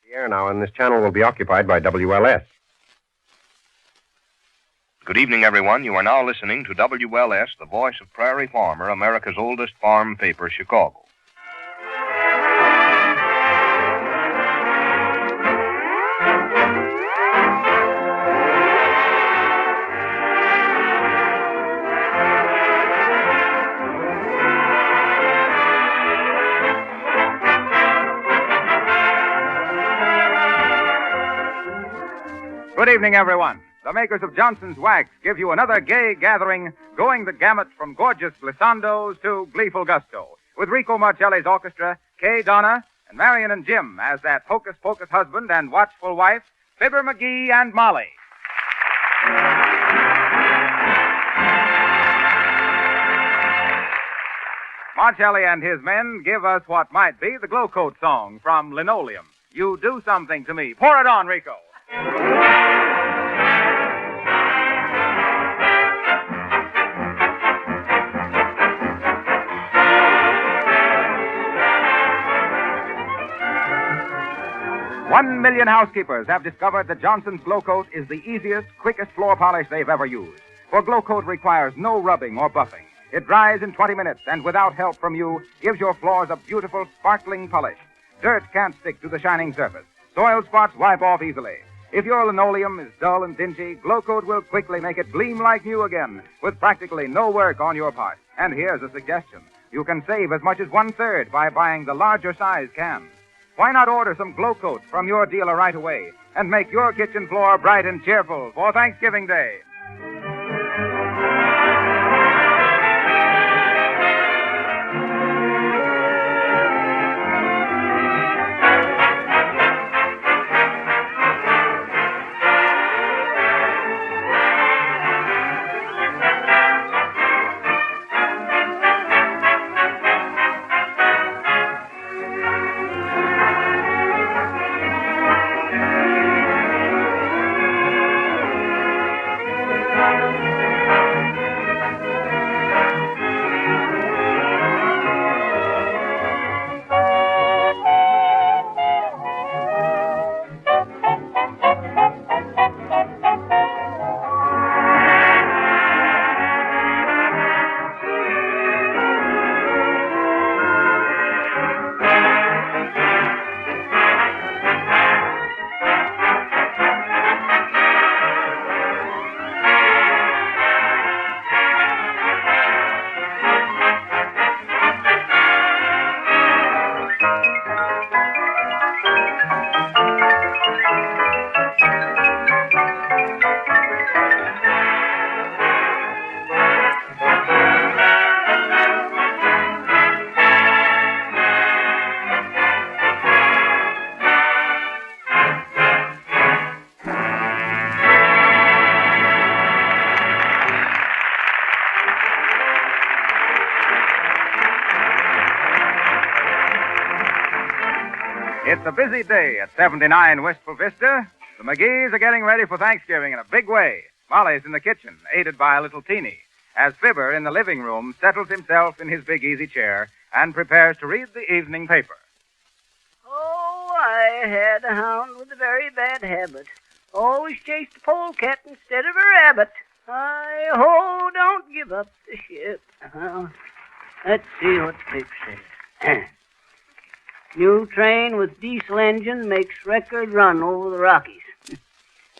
The air now in this channel will be occupied by WLS. Good evening, everyone. You are now listening to WLS, the voice of Prairie Farmer, America's oldest farm paper, Chicago. Good evening, everyone. The makers of Johnson's Wax give you another gay gathering going the gamut from gorgeous glissandos to gleeful gusto, with Rico Marcelli's orchestra, Kay Donna, and Marion and Jim as that hocus-pocus husband and watchful wife, Fibber McGee and Molly. Marcelli and his men give us what might be the Glow Coat song from Linoleum. You do something to me. Pour it on, Rico. One million housekeepers have discovered that Johnson's Glow Coat is the easiest, quickest floor polish they've ever used. For Glow Coat requires no rubbing or buffing. It dries in 20 minutes and without help from you gives your floors a beautiful, sparkling polish. Dirt can't stick to the shining surface. Soiled spots wipe off easily. If your linoleum is dull and dingy, Glow Coat will quickly make it gleam like new again with practically no work on your part. And here's a suggestion. You can save as much as 1/3 by buying the larger size cans. Why not order some Glow Coat from your dealer right away and make your kitchen floor bright and cheerful for Thanksgiving Day? It's a busy day at 79 Wistful Vista. The McGees are getting ready for Thanksgiving in a big way. Molly's in the kitchen, aided by a little Teeny, as Fibber in the living room settles himself in his big easy chair and prepares to read the evening paper. Oh, I had a hound with a very bad habit. Always chased a polecat instead of a rabbit. Hi-ho, don't give up the ship. Let's see what the paper says. New train with diesel engine makes record run over the Rockies.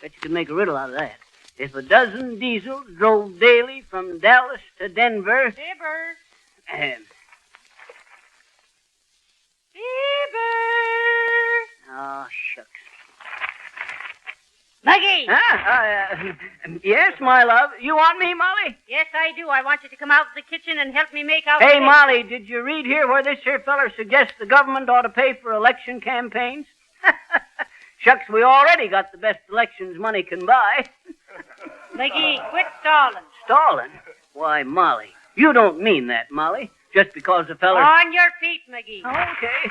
Bet you could make a riddle out of that. If a dozen diesels drove daily from Dallas to Denver... Fibber! Fibber! Oh, shucks. Maggie! Yes, my love. You want me, Molly? Yes, I do. I want you to come out to the kitchen and help me make out... Hey, Molly, did you read here where this here feller suggests the government ought to pay for election campaigns? Shucks, we already got the best elections money can buy. Maggie, quit stalling. Stalling? Why, Molly, you don't mean that, Molly. Just because the feller... On your feet, Maggie. Okay.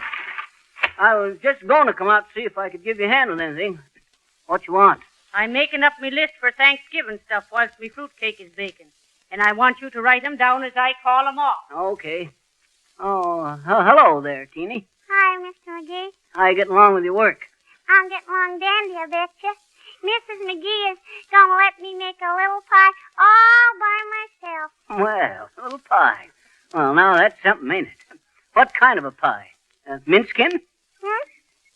I was just going to come out to see if I could give you a hand with anything. What you want? I'm making up me list for Thanksgiving stuff whilst me fruitcake is baking. And I want you to write 'em down as I call 'em off. Okay. Oh, hello there, Teeny. Hi, Mr. McGee. How you getting along with your work? I'm getting along dandy, I betcha. Mrs. McGee is going to let me make a little pie all by myself. Well, a little pie. Well, now that's something, ain't it? What kind of a pie? Minskin?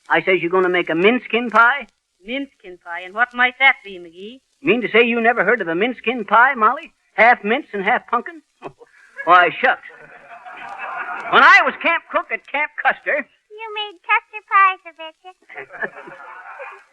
I says you're going to make a minskin pie? Minskin pie, and what might that be, McGee? You mean to say you never heard of a minskin pie, Molly? Half mince and half pumpkin? Why, shucks. When I was camp cook at Camp Custer... You made custard pies, I betcha.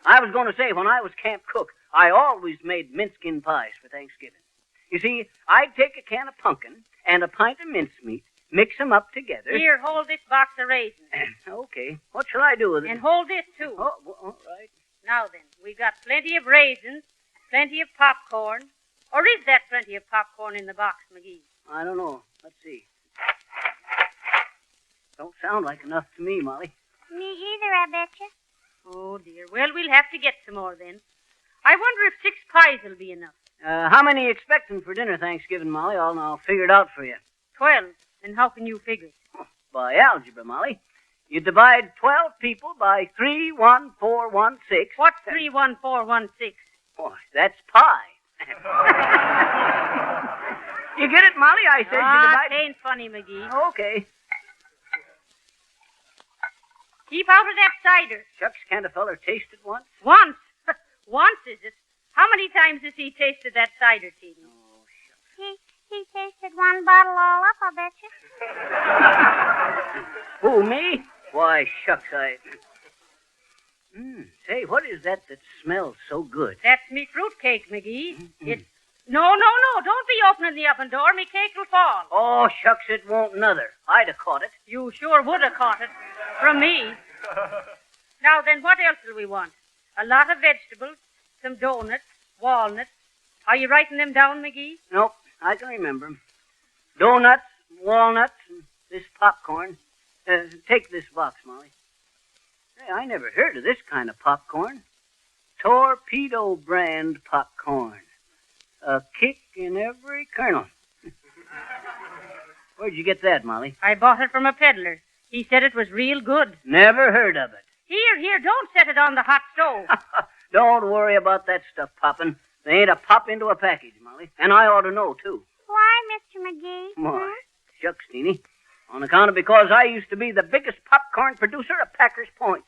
I was going to say, when I was camp cook, I always made minskin pies for Thanksgiving. You see, I'd take a can of pumpkin and a pint of mincemeat, mix them up together. Here, hold this box of raisins. Okay. What shall I do with it? And hold this, too. Oh, all right. Now then, we've got plenty of raisins, plenty of popcorn. Or is that plenty of popcorn in the box, McGee? I don't know. Let's see. Don't sound like enough to me, Molly. Me either, I betcha. Oh, dear. Well, we'll have to get some more then. I wonder if 6 pies will be enough. How many you expecting for dinner Thanksgiving, Molly? I'll figure it out for you. 12. And how can you figure it? By algebra, Molly. You divide 12 people by 3, 1, 4, 1, 6. What's 3, 1, 4, 1, 6? Oh, that's pi. You get it, Molly? I said you divide... It ain't funny, McGee. Okay. Keep out of that cider. Shucks, can't a feller taste it once? Once? Once, is it? How many times has he tasted that cider, Teeny? Oh, shucks. He tasted one bottle all up, I betcha. Who, me? Why, shucks, Say, what is that smells so good? That's me fruitcake, McGee. It's... No, don't be opening the oven door. Me cake will fall. Oh, shucks, it won't nother. I'd have caught it. You sure would have caught it. From me. Now then, what else do we want? A lot of vegetables, some donuts, walnuts. Are you writing them down, McGee? Nope, I can remember 'em. Donuts, walnuts, and this popcorn. Take this box, Molly. Hey, I never heard of this kind of popcorn. Torpedo brand popcorn. A kick in every kernel. Where'd you get that, Molly? I bought it from a peddler. He said it was real good. Never heard of it. Here, don't set it on the hot stove. Don't worry about that stuff popping. They ain't a pop into a package, Molly. And I ought to know, too. Why, Mr. McGee? Why, shucks, Teeny. On account of because I used to be the biggest popcorn producer at Packer's Point.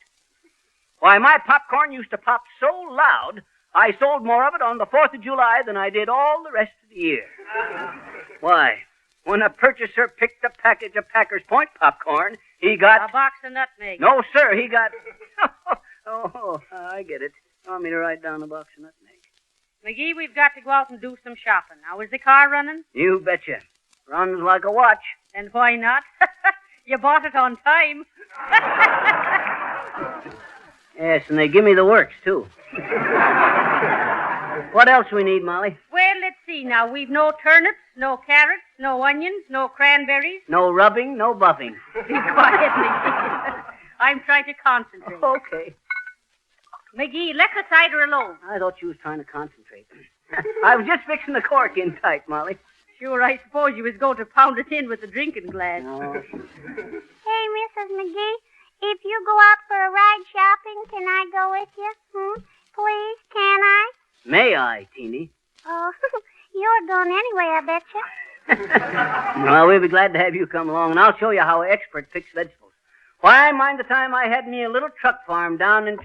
Why, my popcorn used to pop so loud, I sold more of it on the 4th of July than I did all the rest of the year. Why, when a purchaser picked a package of Packer's Point popcorn, he got... A box of nutmeg. No, sir, he got... Oh, I get it. You want me to write down a box of nutmeg? McGee, we've got to go out and do some shopping. Now, is the car running? You betcha. Runs like a watch. And why not? You bought it on time. Yes, and they give me the works, too. What else we need, Molly? Well, let's see now. We've no turnips, no carrots, no onions, no cranberries. No rubbing, no buffing. Be quiet, McGee. I'm trying to concentrate. Okay. McGee, let the cider alone. I thought you was trying to concentrate. I was just fixing the cork in tight, Molly. Sure, I suppose you was going to pound it in with a drinking glass. No. Hey, Mrs. McGee, if you go out for a ride shopping, can I go with you? Please, can I? May I, Teeny? Oh, you're going anyway, I betcha. Well, we'll be glad to have you come along, and I'll show you how expert picks vegetables. Why, mind the time I had me a little truck farm down in...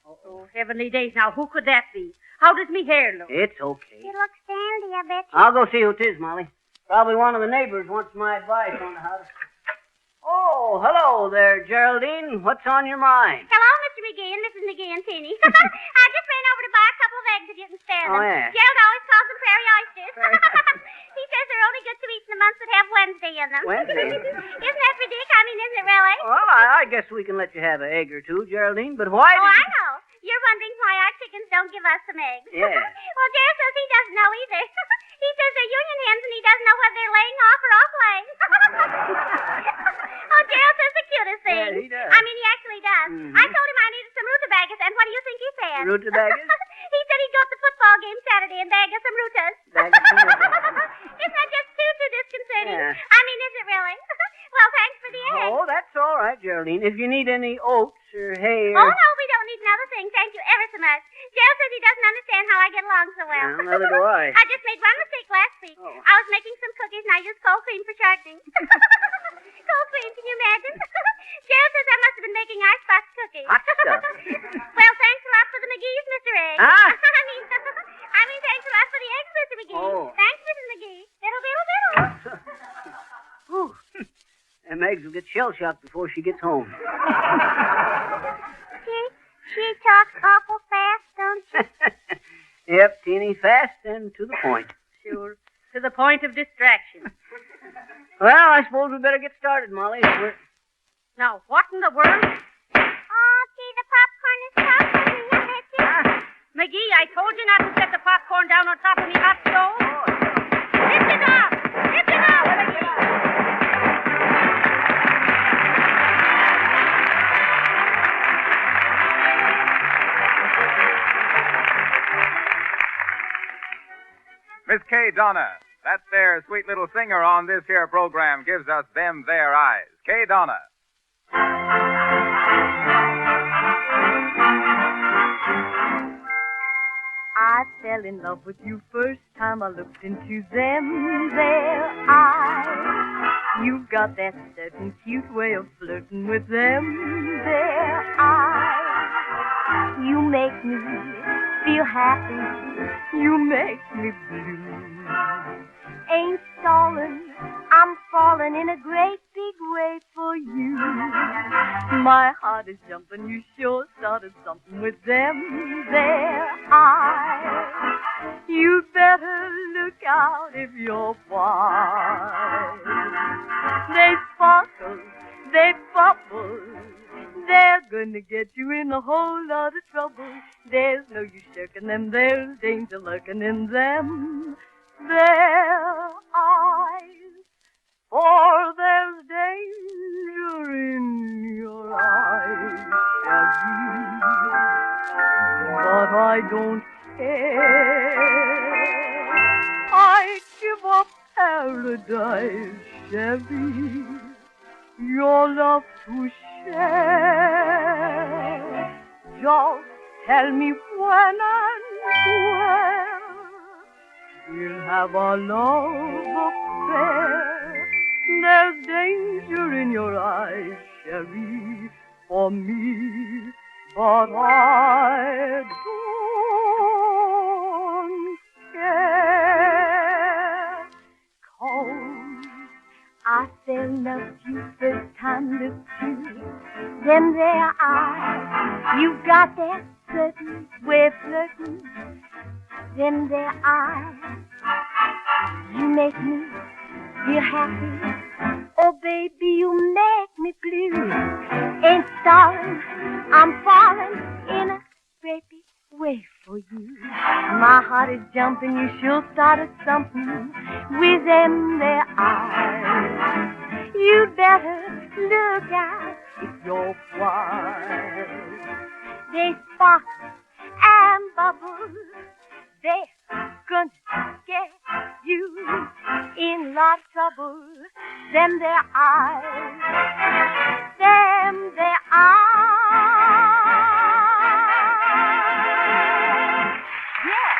Oh, heavenly days. Now, who could that be? How does me hair look? It's okay. It looks dandy, I betcha. I'll go see who it is, Molly. Probably one of the neighbors wants my advice on the house. Oh, hello there, Geraldine. What's on your mind? Hello, Mr. McGee and Mrs. McGee and Teeny. I just ran over to buy a couple of eggs if you can spare them. Oh, yeah. Gerald always calls them prairie oysters. He says they're only good to eat in the months that have Wednesday in them. Wednesday? Isn't that ridiculous? I mean, isn't it really? Well, I guess we can let you have an egg or two, Geraldine, but why Oh, did I you... know. You're wondering why our chickens don't give us some eggs. Yeah. Well, Gerald says he doesn't know either. He says they're union hens and he doesn't know whether they're laying off or off laying. Oh, Gerald says the cutest thing. Yeah, he does. I mean, he actually does. Mm-hmm. I told him I needed some rutabagas, and what do you think he said? Rutabagas? He said he'd go to the football game Saturday and bag us some rutas. Bag us some rutas. Isn't that just too disconcerting? Yeah. I mean, is it really? Well, thanks for the egg. Oh, that's all right, Geraldine. If you need any oats or hay Oh, or... no, we don't need another thing. Thank you ever so much. Gerald says he doesn't understand how I get along so well. Well, neither do I. I just made one mistake last week. Oh. I was making some cookies and I used cold cream for shortening. Cold cream, can you imagine? Gerald says I must have been making icebox cookies. Hot stuff. Well, thanks a lot for the McGee's, Mr. Egg. Huh? I mean, thanks a lot for the eggs, Mr. McGee. Oh. Thanks, Mrs. McGee. Diddle, diddle, diddle. Whew. Them eggs will get shell-shocked before she gets home. She talks awful fast, don't she? Yep, teeny fast and to the point. Sure. To the point of distraction. Well, I suppose we better get started, Molly. Now, what in the world? Oh, gee, the popcorn is tough for me, I bet you. McGee, I told you not to set the popcorn down on top of me hot stove. Lift it up! Lift it up, McGee! Miss Kay Donna, that there sweet little singer on this here program gives us them there eyes. Kay Donna. I fell in love with you first time I looked into them there eyes. You've got that certain cute way of flirting with them there eyes. You make me feel happy. You make me blue. Ain't stalling, I'm falling in a great big way for you. My heart is jumping, you sure started something with them there eyes. You'd better look out if you're wise. They sparkle, they bubble, they're gonna get you in a whole lot of trouble. There's no use shirking them, there's danger lurking in them their eyes. For there's danger in your eyes, Shabby. But I don't care. I'd give up paradise, Shabby, your love to share. Just tell me when and where we'll have our love affair. There's danger in your eyes, Sherry, for me, but I don't care. 'Cause I fell in love with you first time looked you. Them there eyes, you got that certain way of flirting. Them there eyes, you make me feel happy. Oh, baby, you make me blue. Ain't stalling, I'm falling in a great big way for you. My heart is jumping, you sure started something with them there eyes. You'd better look out if you're wise. They sparkle and bubble. They're gonna get you in a lot of trouble. Them their eyes. Them their eyes. Yeah.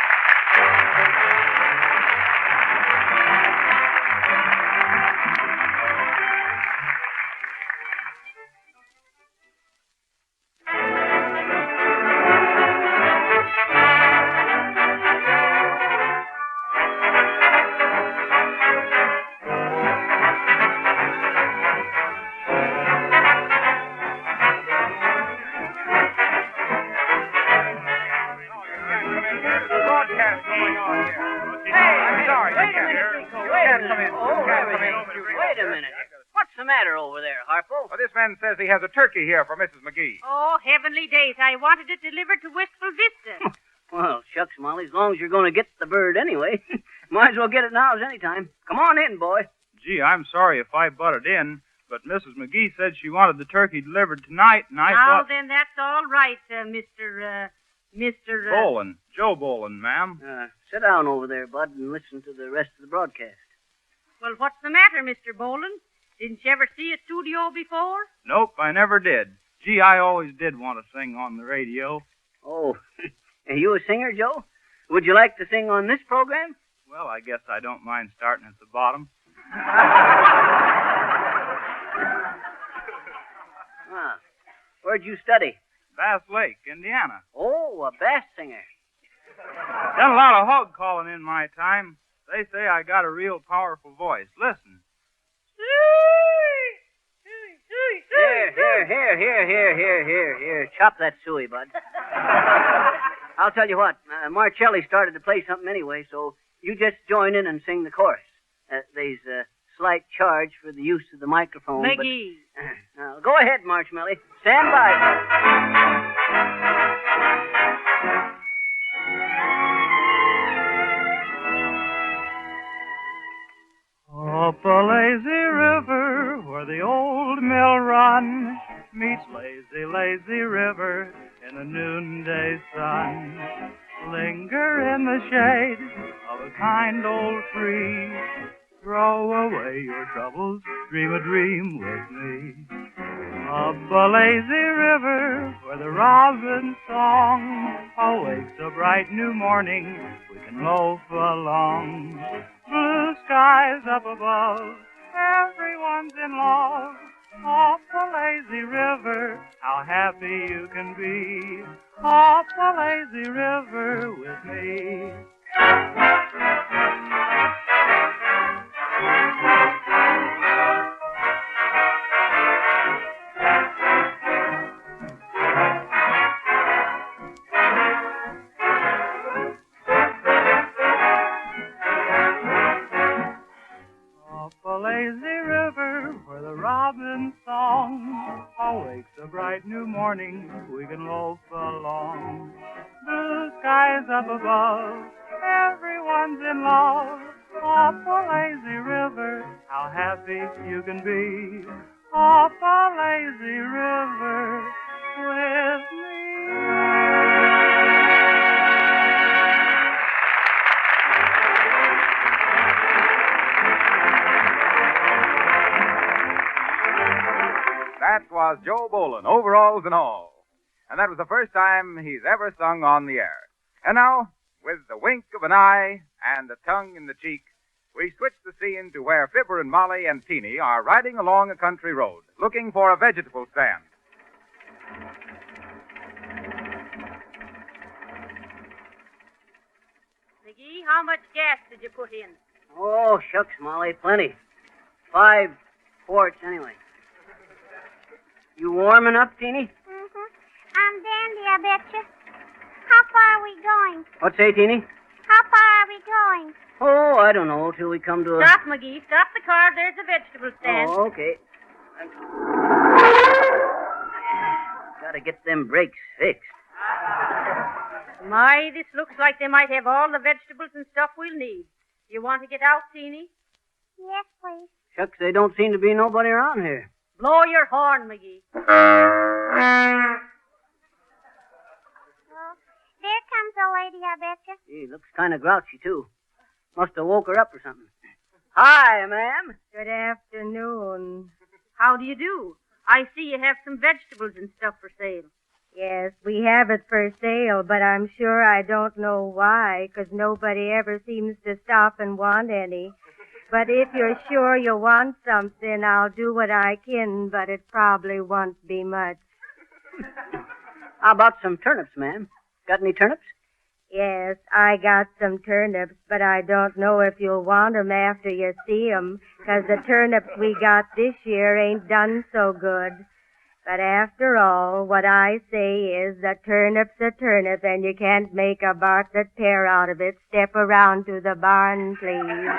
Wait a minute. What's the matter over there, Harpo? Well, this man says he has a turkey here for Mrs. McGee. Oh, heavenly days. I wanted it delivered to Wistful Vista. Well, shucks, Molly, as long as you're going to get the bird anyway. Might as well get it now as any time. Come on in, boy. Gee, I'm sorry if I butted in, but Mrs. McGee said she wanted the turkey delivered tonight, and I thought... Then that's all right, Mr. Bolin. Joe Bolin, ma'am. Sit down over there, Bud, and listen to the rest of the broadcast. Well, what's the matter, Mr. Boland? Didn't you ever see a studio before? Nope, I never did. Gee, I always did want to sing on the radio. Oh, are you a singer, Joe? Would you like to sing on this program? Well, I guess I don't mind starting at the bottom. Ah, where'd you study? Bass Lake, Indiana. Oh, a bass singer. Done a lot of hog calling in my time. They say I got a real powerful voice. Listen. Here. Chop that suey, bud. I'll tell you what, Marcelli started to play something anyway, so you just join in and sing the chorus. There's a slight charge for the use of the microphone. McGee. But, now, go ahead, Marshmelly. Stand by. Up a lazy river where the old mill run meets lazy, lazy river in the noonday sun. Linger in the shade of a kind old tree. Throw away your troubles, dream a dream with me. Up a lazy river where the robin's song awakes a bright new morning, we can loaf along. Blue skies up above, everyone's in love. Up a lazy river, how happy you can be. Up a lazy river with me. Awakes a bright new morning, we can loaf along. Blue skies up above, everyone's in love. Up a lazy river, how happy you can be. Up a lazy river with me. That was Joe Boland, overalls and all. And that was the first time he's ever sung on the air. And now, with the wink of an eye and a tongue in the cheek, we switch the scene to where Fibber and Molly and Teeny are riding along a country road, looking for a vegetable stand. McGee, how much gas did you put in? Oh, shucks, Molly, plenty. 5 quarts, anyway. You warming up, Teeny? Mm-hmm. I'm dandy, I betcha. How far are we going? What say, Teeny? How far are we going? Oh, I don't know, till we come to a... Stop, McGee. Stop the car. There's a vegetable stand. Oh, okay. Gotta get them brakes fixed. My, this looks like they might have all the vegetables and stuff we'll need. You want to get out, Teeny? Yes, please. Shucks, there don't seem to be nobody around here. Blow your horn, McGee. Oh, there comes a lady, I betcha. Gee, looks kind of grouchy, too. Must have woke her up or something. Hi, ma'am. Good afternoon. How do you do? I see you have some vegetables and stuff for sale. Yes, we have it for sale, but I'm sure I don't know why, 'cause nobody ever seems to stop and want any. But if you're sure you want something, I'll do what I can, but it probably won't be much. How about some turnips, ma'am? Got any turnips? Yes, I got some turnips, but I don't know if you'll want 'em after you see 'em, 'cause the turnips we got this year ain't done so good. But after all, what I say is the turnip's a turnip, and you can't make a Bartlett pear out of it. Step around to the barn, please.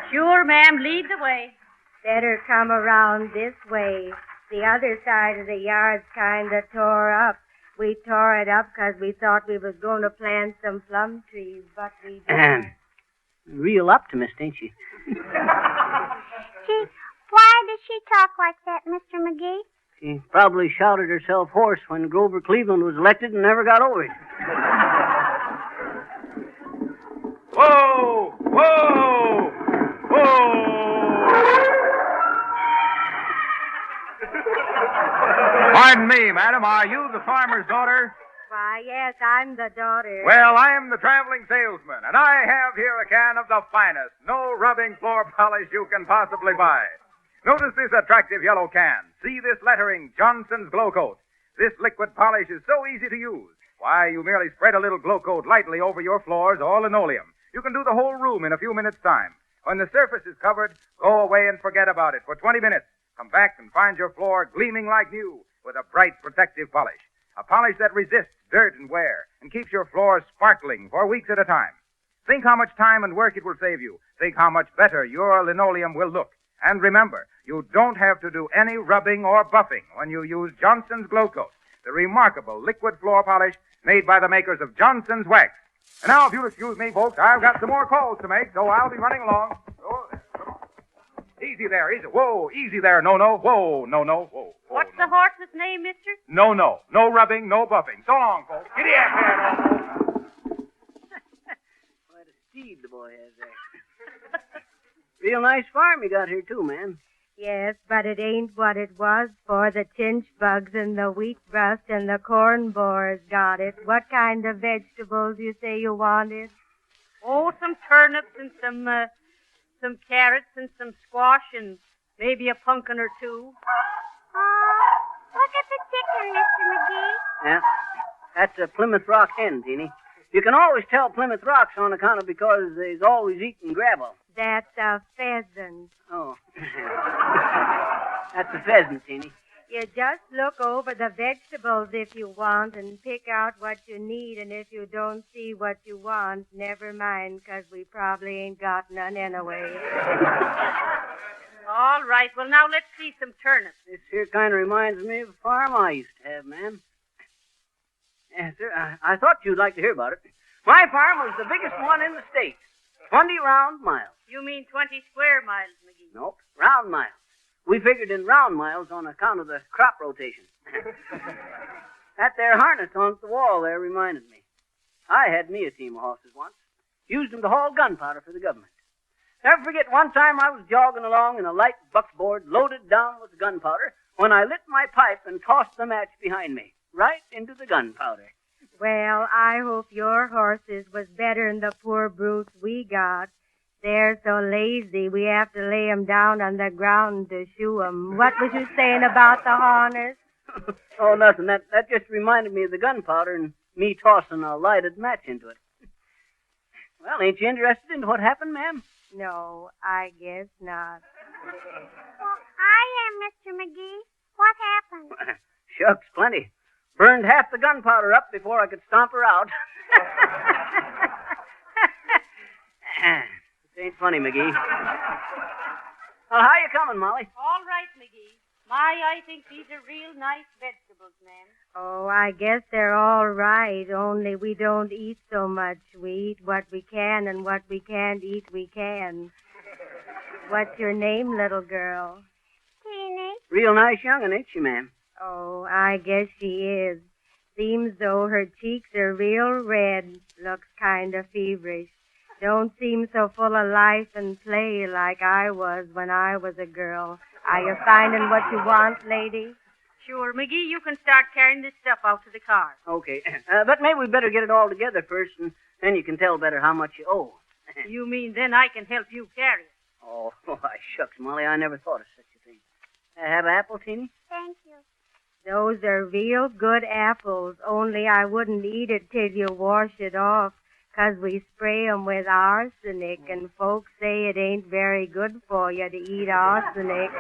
Sure, ma'am. Lead the way. Better come around this way. The other side of the yard's kind of tore up. We tore it up 'cause we thought we was going to plant some plum trees, but we didn't. Real optimist, ain't she? Gee, why does she talk like that, Mr. McGee? She probably shouted herself hoarse when Grover Cleveland was elected and never got over it. Whoa! Whoa! Whoa! Pardon me, madam. Are you the farmer's daughter? Why, yes, I'm the daughter. Well, I am the traveling salesman, and I have here a can of the finest, no-rubbing floor polish you can possibly buy. Notice this attractive yellow can. See this lettering, Johnson's Glow Coat. This liquid polish is so easy to use. Why, you merely spread a little Glow Coat lightly over your floors or linoleum. You can do the whole room in a few minutes' time. When the surface is covered, go away and forget about it for 20 minutes. Come back and find your floor gleaming like new with a bright protective polish. A polish that resists dirt and wear and keeps your floor sparkling for weeks at a time. Think how much time and work it will save you. Think how much better your linoleum will look. And remember, you don't have to do any rubbing or buffing when you use Johnson's Glow Coat, the remarkable liquid floor polish made by the makers of Johnson's Wax. And now, if you'll excuse me, folks, I've got some more calls to make, so I'll be running along. Oh, there. Come on. Easy there, easy. Whoa, easy there. No. Whoa, no. Whoa. What's no. the horse's name, mister? No. No rubbing, no buffing. So long, folks. Giddy up there, no. What a steed the boy has there. Real nice farm you got here, too, man. Yes, but it ain't what it was for. The chinch bugs and the wheat rust and the corn borers got it. What kind of vegetables you say you wanted? Oh, some turnips and some carrots and some squash and maybe a pumpkin or two. Oh, look at the chicken, Mr. McGee. Yeah, that's a Plymouth Rock hen, Teeny. You can always tell Plymouth Rocks on account of because they's always eating gravel. That's a pheasant. Oh. That's a pheasant, Teeny. You just look over the vegetables if you want and pick out what you need, and if you don't see what you want, never mind, 'cause we probably ain't got none anyway. All right, well, now let's see some turnips. This here kind of reminds me of a farm I used to have, ma'am. Yes, sir, I thought you'd like to hear about it. My farm was the biggest one in the state. 20 round miles. You mean 20 square miles, McGee? Nope, round miles. We figured in round miles on account of the crop rotation. That there harness on the wall there reminded me. I had me a team of horses once. Used them to haul gunpowder for the government. Never forget one time I was jogging along in a light buckboard loaded down with gunpowder when I lit my pipe and tossed the match behind me, right into the gunpowder. Well, I hope your horses was better'n the poor brutes we got. They're so lazy, we have to lay 'em down on the ground to shoe 'em. What was you saying about the harness? Oh, nothing. That just reminded me of the gunpowder and me tossing a lighted match into it. Well, ain't you interested in what happened, ma'am? No, I guess not. Well, I am, Mr. McGee. What happened? Shucks, plenty. Burned half the gunpowder up before I could stomp her out. It ain't funny, McGee. Well, how you coming, Molly? All right, McGee. I think these are real nice vegetables, ma'am. Oh, I guess they're all right, only we don't eat so much. We eat what we can, and what we can't eat, we can. What's your name, little girl? Teeny. Real nice young'un, ain't she, ma'am? Oh, I guess she is. Seems though her cheeks are real red. Looks kind of feverish. Don't seem so full of life and play like I was when I was a girl. Are you finding what you want, lady? Sure, McGee, you can start carrying this stuff out to the car. Okay. But maybe we better get it all together first, and then you can tell better how much you owe. You mean then I can help you carry it? Oh, why, shucks, Molly, I never thought of such a thing. Have an apple, Teeny? Thank you. Those are real good apples, only I wouldn't eat it till you wash it off, 'cause we spray 'em with arsenic, and folks say it ain't very good for you to eat arsenic.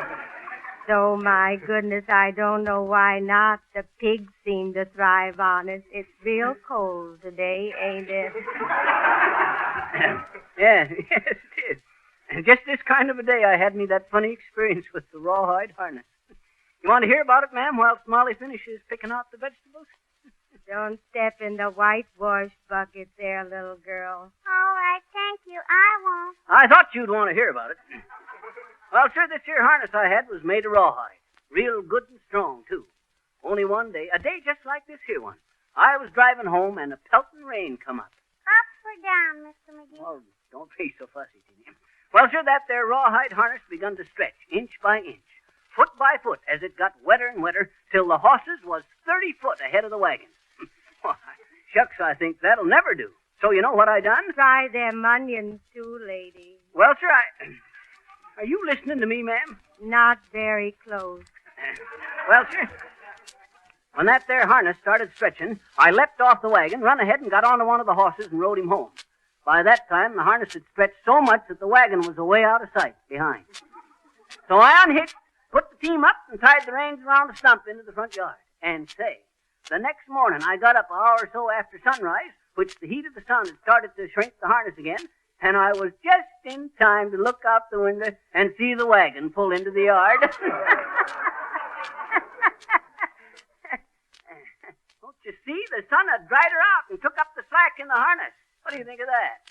So, my goodness, I don't know why not. The pigs seem to thrive on it. It's real cold today, ain't it? Yeah, yes, it is. And just this kind of a day I had me that funny experience with the rawhide harness. You want to hear about it, ma'am, while Molly finishes picking out the vegetables? Don't step in the whitewash bucket there, little girl. All right, thank you. I won't. I thought you'd want to hear about it. Well, sir, this here harness I had was made of rawhide. Real good and strong, too. Only one day, a day just like this here one, I was driving home and a pelting rain come up. Up or down, Mr. McGee? Oh, don't be so fussy, Teeny. Well, sir, that there rawhide harness begun to stretch, inch by inch. foot by foot, as it got wetter and wetter, till the horses was 30 foot ahead of the wagon. Why, shucks, I think that'll never do. So you know what I done? Try them onions too, lady. Well, sir, Are you listening to me, ma'am? Not very close. Well, sir, when that there harness started stretching, I leapt off the wagon, run ahead, and got onto one of the horses and rode him home. By that time, the harness had stretched so much that the wagon was away out of sight behind. So I unhitched, put the team up, and tied the reins around a stump into the front yard. And say, the next morning I got up an hour or so after sunrise, which the heat of the sun had started to shrink the harness again, and I was just in time to look out the window and see the wagon pull into the yard. Don't you see? The sun had dried her out and took up the slack in the harness. What do you think of that?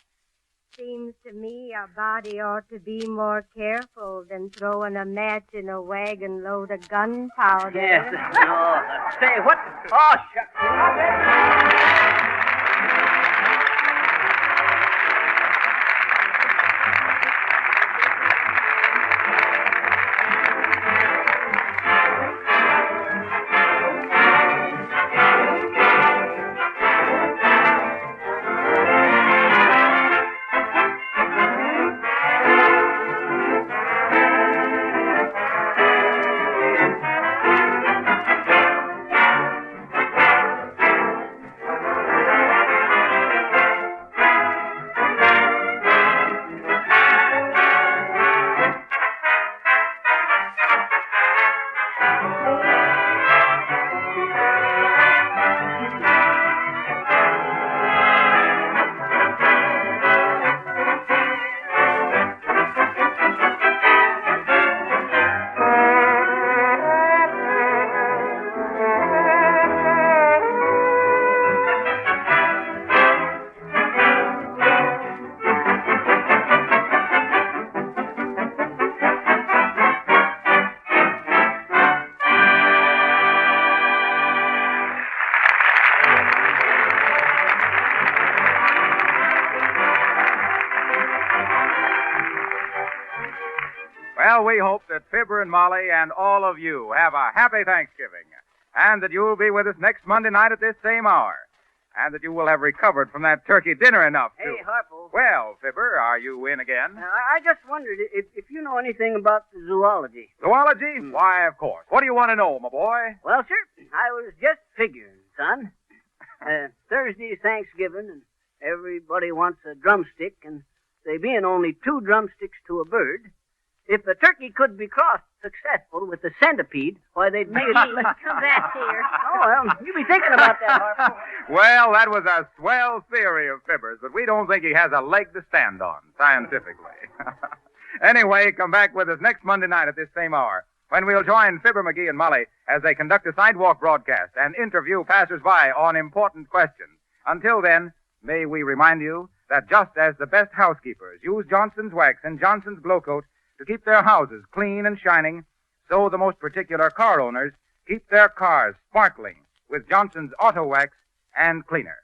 Seems to me a body ought to be more careful than throwing a match in a wagon load of gunpowder. Yes. No. Say, what? Oh, shucks. Well, we hope that Fibber and Molly and all of you have a happy Thanksgiving, and that you'll be with us next Monday night at this same hour, and that you will have recovered from that turkey dinner enough to... Hey, Harpo. Well, Fibber, are you in again? I just wondered if you know anything about the zoology. Zoology? Why, of course. What do you want to know, my boy? Well, sir, I was just figuring, son. Thursday's Thanksgiving, and everybody wants a drumstick, and they being only 2 drumsticks to a bird. If the turkey could be crossed successful with the centipede, why, they'd make it... Let's come back here. Oh, well, you be thinking about that, Harpo. Well, that was a swell theory of Fibber's, but we don't think he has a leg to stand on, scientifically. Anyway, come back with us next Monday night at this same hour, when we'll join Fibber McGee and Molly as they conduct a sidewalk broadcast and interview passers-by on important questions. Until then, may we remind you that just as the best housekeepers use Johnson's Wax and Johnson's Glow Coat to keep their houses clean and shining, so the most particular car owners keep their cars sparkling with Johnson's Auto Wax and Cleaner.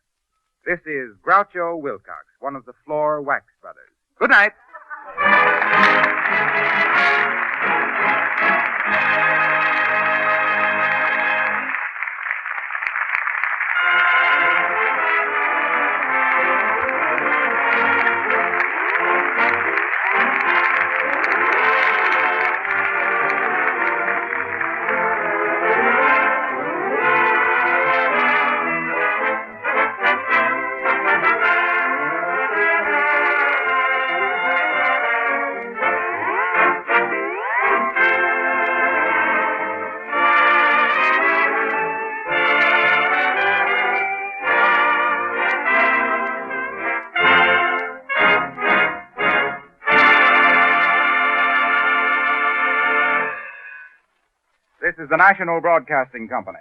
This is Groucho Wilcox, one of the Floor Wax Brothers. Good night. This is the National Broadcasting Company.